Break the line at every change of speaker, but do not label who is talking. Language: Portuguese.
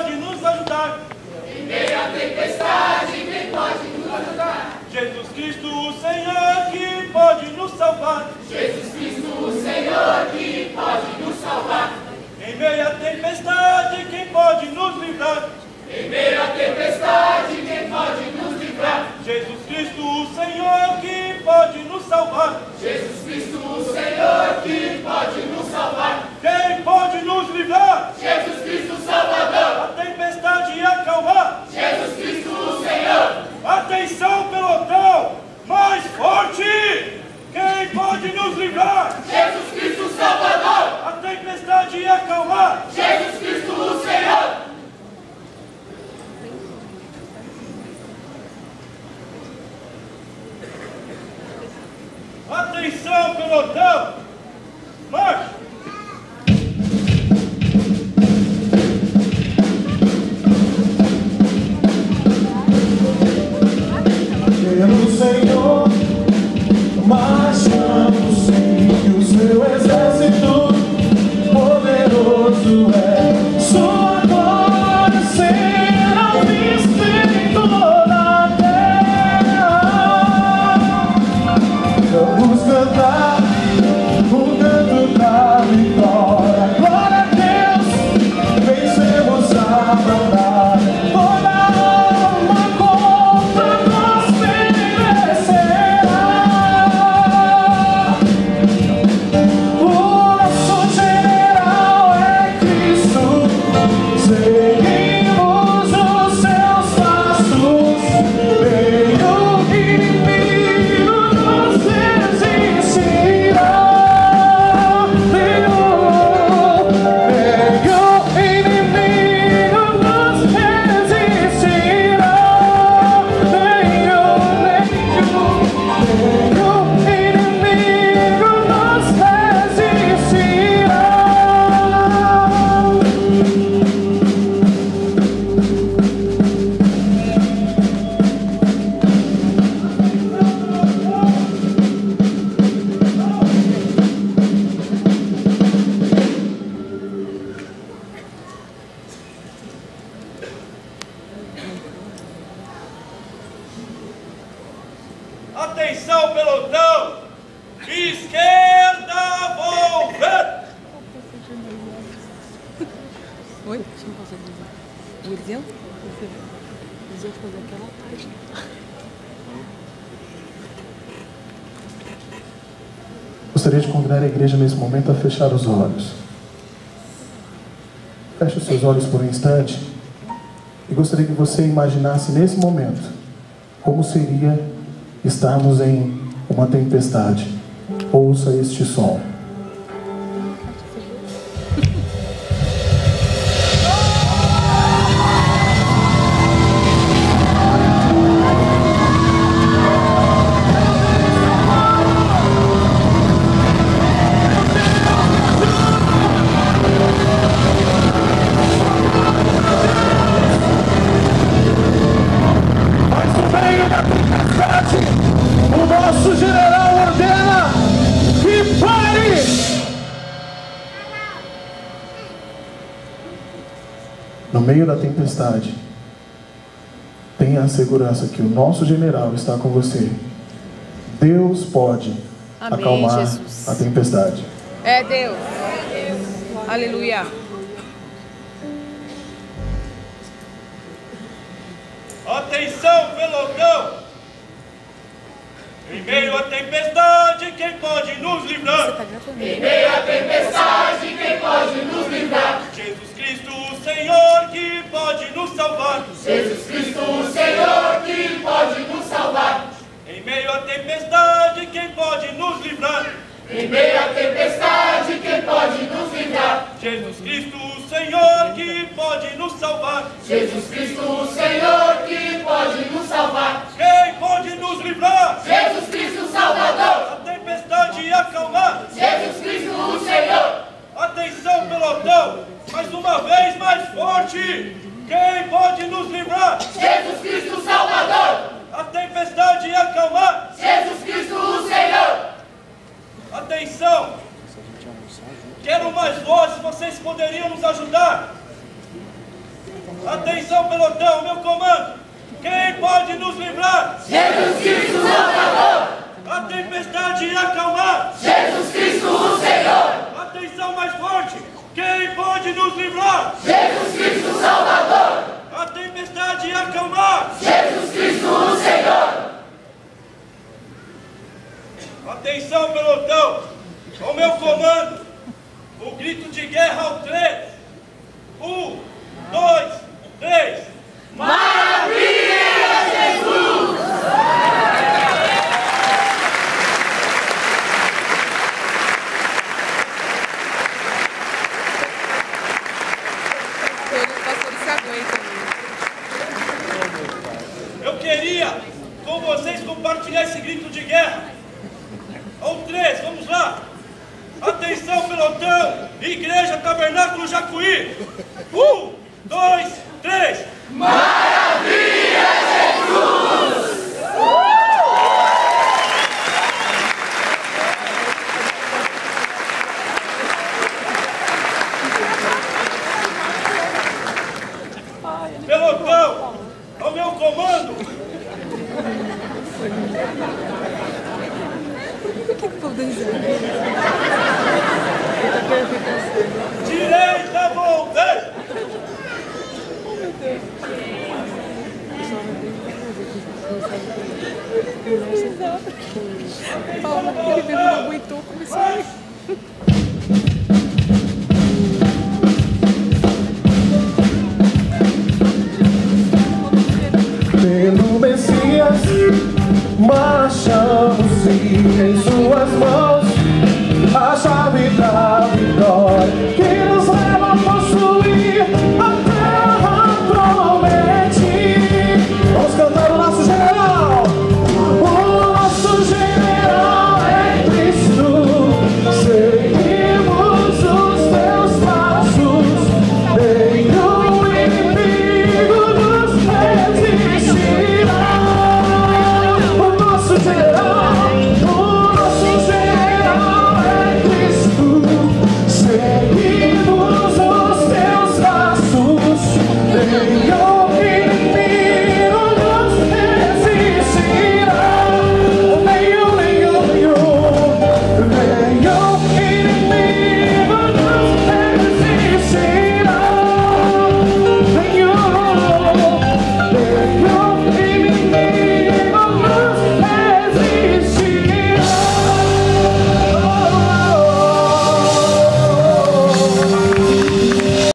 pode nos ajudar?
Em meio à tempestade, quem pode nos ajudar?
Jesus Cristo, o Senhor, que pode nos salvar.
Jesus Cristo, o Senhor, que pode nos salvar.
Em meio à tempestade, quem pode nos livrar?
Em meio à tempestade, quem pode nos livrar?
Jesus Cristo, o Senhor, que pode nos salvar.
Jesus Cristo, o Senhor, que pode nos salvar.
Quem pode nos livrar?
Jesus Cristo, o Salvador.
A tempestade acalmar.
Jesus Cristo, o Senhor.
Atenção, pelotão! Mais forte! Quem pode nos livrar?
Jesus Cristo, o Salvador.
A tempestade acalmar.
Jesus Cristo, o Senhor.
Atenção, pelotão! Marcha!
Pelo Senhor, marchamos sim, que o seu exército poderoso é. Sua glória será vista em toda a terra. Vamos cantar o canto da vitória. Glória a Deus, vencemos a batalha.
Atenção, pelotão! Esquerda, volver!
Oi? Deixa eu passar aqui. O Eliseu? O Eliseu fazer aquela parte.
Gostaria de convidar a igreja nesse momento a fechar os olhos. Feche os seus olhos por um instante e gostaria que você imaginasse nesse momento como seria estarmos em uma tempestade. Ouça este som. O nosso general ordena que pare! No meio da tempestade, tenha a segurança que o nosso general está com você. Deus pode acalmar
Jesus.
a tempestade.
É Deus. Aleluia.
Atenção, pelotão! Em meio à tempestade, quem pode nos livrar?
Em meio à tempestade, quem pode nos livrar?
Jesus Cristo, o Senhor, que pode nos salvar.
Jesus Cristo, o Senhor, que pode nos salvar.
Em meio à tempestade, quem pode nos livrar?
Em meio à tempestade, quem pode nos livrar?
Jesus Cristo, o Senhor, que pode nos salvar.
Jesus Cristo, o Senhor, que pode nos salvar.
Quem pode nos livrar?
Jesus Cristo, o Salvador.
A tempestade acalmar.
Jesus Cristo, o Senhor.
Atenção, pelotão! Mais uma vez, mais forte! Quem pode nos livrar?
Jesus Cristo, o Salvador.
A tempestade acalmar.
Jesus Cristo, o Senhor.
Atenção! Quero mais vozes, vocês poderiam nos ajudar? Atenção, pelotão, meu comando! Quem pode nos livrar?
Jesus Cristo, Salvador!
A tempestade irá acalmar!
Jesus Cristo, o Senhor!
Atenção mais forte! Quem pode nos livrar?
Jesus Cristo, Salvador!
A tempestade irá acalmar!
Jesus Cristo, o Senhor!
Atenção, pelotão! Ao meu comando, o grito de guerra ao 3. 1, 2, 3.
Maravilha, Jesus!
Todos os pastores se aguentam.
Eu queria com vocês compartilhar esse grito de guerra. Ao 3, vamos lá. Atenção, pelotão, Igreja Tabernáculo Jacuí. 1, 2, 3.
Maravilha, Jesus!
Pelotão, ao meu comando,
Por que o povo dá risada?
direita, volver.
Paulo, ele mesmo não aguentou, começou a rir.
Pelo Messias, marchamos e em suas mãos a chave da vitória.